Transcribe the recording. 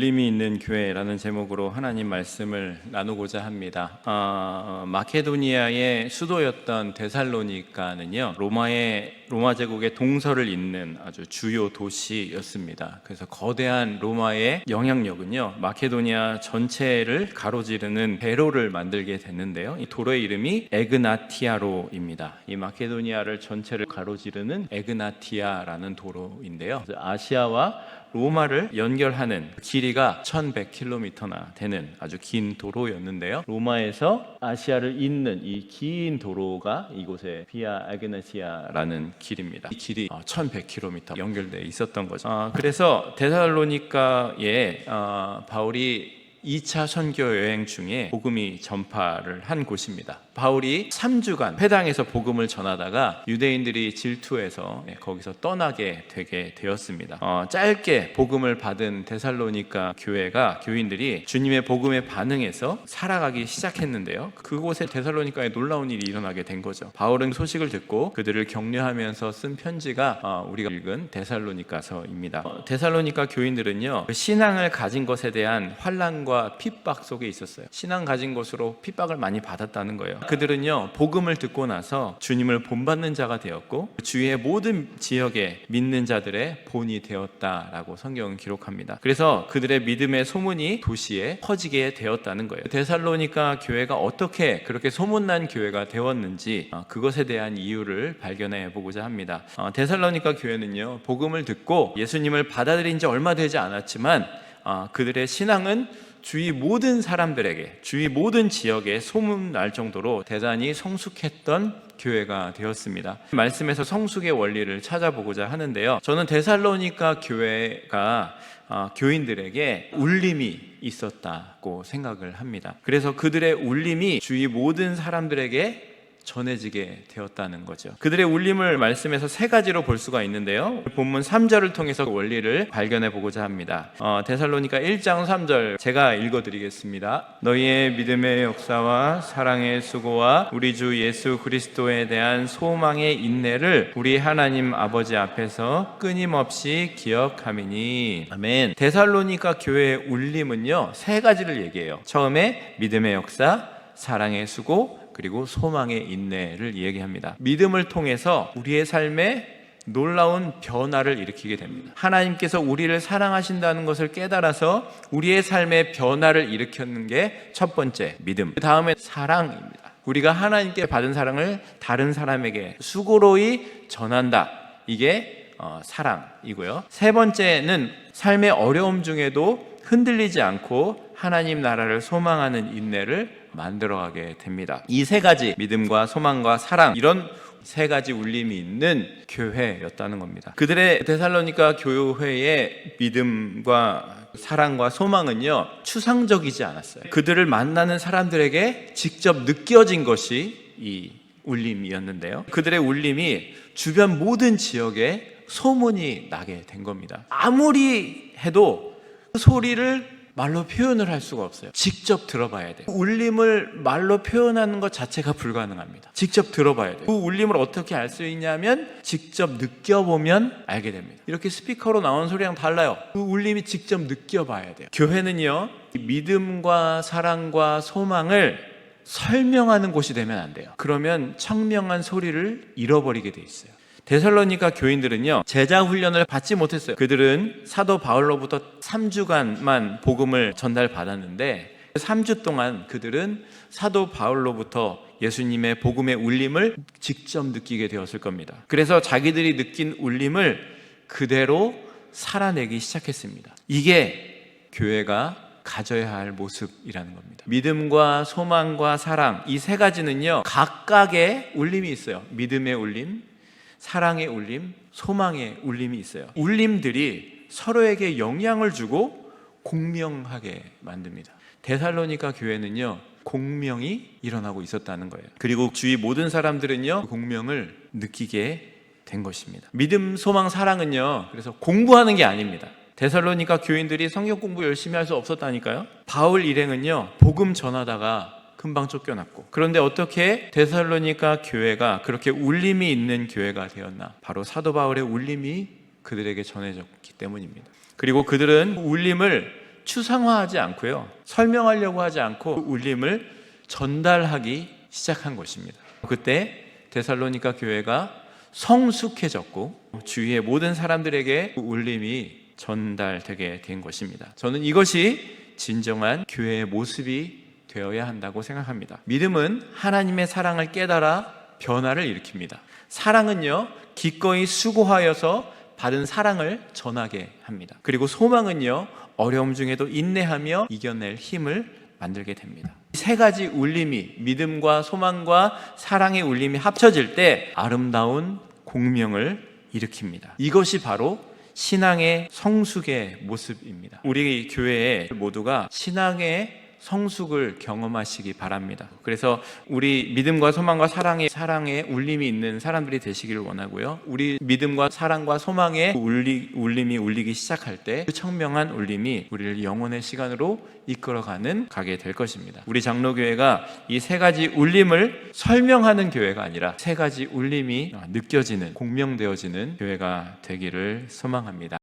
울림이 있는 교회라는 제목으로 하나님 말씀을 나누고자 합니다. 마케도니아의 수도였던 데살로니가는요, 로마 제국의 동서를 잇는 아주 주요 도시였습니다. 그래서 거대한 로마의 영향력은요, 마케도니아 전체를 가로지르는 대로를 만들게 됐는데요, 이 도로의 이름이 에그나티아로입니다. 이 마케도니아를 전체를 가로지르는 에그나티아라는 도로인데요, 아시아와 로마를 연결하는 길이가 1100km나 되는 아주 긴 도로였는데요, 로마에서 아시아를 잇는 이 긴 도로가 이곳에 비아 아그나티아라는 길입니다. 이 길이 1100km 연결되어 있었던 거죠. 그래서 데살로니가에 바울이 2차 선교 여행 중에 복음이 전파를 한 곳입니다. 바울이 3주간 회당에서 복음을 전하다가 유대인들이 질투해서 거기서 떠나게 되게 되었습니다. 짧게 복음을 받은 데살로니가 교인들이 주님의 복음에 반응해서 살아가기 시작했는데요, 그곳에 데살로니가에 놀라운 일이 일어나게 된 거죠. 바울은 소식을 듣고 그들을 격려하면서 쓴 편지가 우리가 읽은 데살로니가서입니다. 데살로니가 교인들은요, 신앙을 가진 것에 대한 환난과 핍박 속에 있었어요. 신앙 가진 것으로 핍박을 많이 받았다는 거예요. 그들은요, 복음을 듣고 나서 주님을 본받는 자가 되었고 주위의 모든 지역에 믿는 자들의 본이 되었다라고 성경은 기록합니다. 그래서 그들의 믿음의 소문이 도시에 퍼지게 되었다는 거예요. 데살로니가 교회가 어떻게 그렇게 소문난 교회가 되었는지 그것에 대한 이유를 발견해 보고자 합니다. 데살로니가 교회는요, 복음을 듣고 예수님을 받아들인 지 얼마 되지 않았지만 그들의 신앙은 주위 모든 사람들에게, 주위 모든 지역에 소문날 정도로 대단히 성숙했던 교회가 되었습니다. 말씀에서 성숙의 원리를 찾아보고자 하는데요, 저는 데살로니가 교회가 교인들에게 울림이 있었다고 생각을 합니다. 그래서 그들의 울림이 주위 모든 사람들에게 전해지게 되었다는 거죠. 그들의 울림을 말씀에서 세 가지로 볼 수가 있는데요, 본문 3절을 통해서 원리를 발견해 보고자 합니다. 데살로니가 1장 3절 제가 읽어드리겠습니다. 너희의 믿음의 역사와 사랑의 수고와 우리 주 예수 그리스도에 대한 소망의 인내를 우리 하나님 아버지 앞에서 끊임없이 기억함이니. 아멘. 데살로니가 교회의 울림은요, 세 가지를 얘기해요. 처음에 믿음의 역사, 사랑의 수고, 그리고 소망의 인내를 얘기합니다. 믿음을 통해서 우리의 삶에 놀라운 변화를 일으키게 됩니다. 하나님께서 우리를 사랑하신다는 것을 깨달아서 우리의 삶에 변화를 일으키는 게 첫 번째 믿음. 그 다음에 사랑입니다. 우리가 하나님께 받은 사랑을 다른 사람에게 수고로이 전한다. 이게 사랑이고요. 세 번째는 삶의 어려움 중에도 흔들리지 않고 하나님 나라를 소망하는 인내를 만들어가게 됩니다. 이 세 가지, 믿음과 소망과 사랑, 이런 세 가지 울림이 있는 교회였다는 겁니다. 그들의 데살로니가 교회의 믿음과 사랑과 소망은요, 추상적이지 않았어요. 그들을 만나는 사람들에게 직접 느껴진 것이 이 울림이었는데요, 그들의 울림이 주변 모든 지역에 소문이 나게 된 겁니다. 아무리 해도 그 소리를 말로 표현을 할 수가 없어요. 직접 들어봐야 돼요. 울림을 말로 표현하는 것 자체가 불가능합니다. 직접 들어봐야 돼요. 그 울림을 어떻게 알 수 있냐면 직접 느껴보면 알게 됩니다. 이렇게 스피커로 나오는 소리랑 달라요. 그 울림이 직접 느껴봐야 돼요. 교회는요, 믿음과 사랑과 소망을 설명하는 곳이 되면 안 돼요. 그러면 청명한 소리를 잃어버리게 돼 있어요. 데살로니가 교인들은요, 제자 훈련을 받지 못했어요. 그들은 사도 바울로부터 3주간만 복음을 전달받았는데 3주 동안 그들은 사도 바울로부터 예수님의 복음의 울림을 직접 느끼게 되었을 겁니다. 그래서 자기들이 느낀 울림을 그대로 살아내기 시작했습니다. 이게 교회가 가져야 할 모습이라는 겁니다. 믿음과 소망과 사랑, 이 세 가지는요, 각각의 울림이 있어요. 믿음의 울림, 사랑의 울림, 소망의 울림이 있어요. 울림들이 서로에게 영향을 주고 공명하게 만듭니다. 데살로니가 교회는요, 공명이 일어나고 있었다는 거예요. 그리고 주위 모든 사람들은요, 공명을 느끼게 된 것입니다. 믿음, 소망, 사랑은요, 그래서 공부하는 게 아닙니다. 데살로니가 교인들이 성경 공부 열심히 할 수 없었다니까요. 바울 일행은요, 복음 전하다가 금방 쫓겨났고, 그런데 어떻게 데살로니가 교회가 그렇게 울림이 있는 교회가 되었나? 바로 사도 바울의 울림이 그들에게 전해졌기 때문입니다. 그리고 그들은 울림을 추상화하지 않고요, 설명하려고 하지 않고 그 울림을 전달하기 시작한 것입니다. 그때 데살로니가 교회가 성숙해졌고 주위의 모든 사람들에게 그 울림이 전달되게 된 것입니다. 저는 이것이 진정한 교회의 모습이 되어야 한다고 생각합니다. 믿음은 하나님의 사랑을 깨달아 변화를 일으킵니다. 사랑은요, 기꺼이 수고하여서 받은 사랑을 전하게 합니다. 그리고 소망은요, 어려움 중에도 인내하며 이겨낼 힘을 만들게 됩니다. 세 가지 울림이, 믿음과 소망과 사랑의 울림이 합쳐질 때 아름다운 공명을 일으킵니다. 이것이 바로 신앙의 성숙의 모습입니다. 우리 교회에 모두가 신앙의 성숙을 경험하시기 바랍니다. 그래서 우리 믿음과 소망과 사랑의 울림이 있는 사람들이 되시기를 원하고요, 우리 믿음과 사랑과 소망의 울림이 울리기 시작할 때 그 청명한 울림이 우리를 영혼의 시간으로 가게 될 것입니다. 우리 장로교회가 이 세 가지 울림을 설명하는 교회가 아니라 세 가지 울림이 느껴지는, 공명되어지는 교회가 되기를 소망합니다.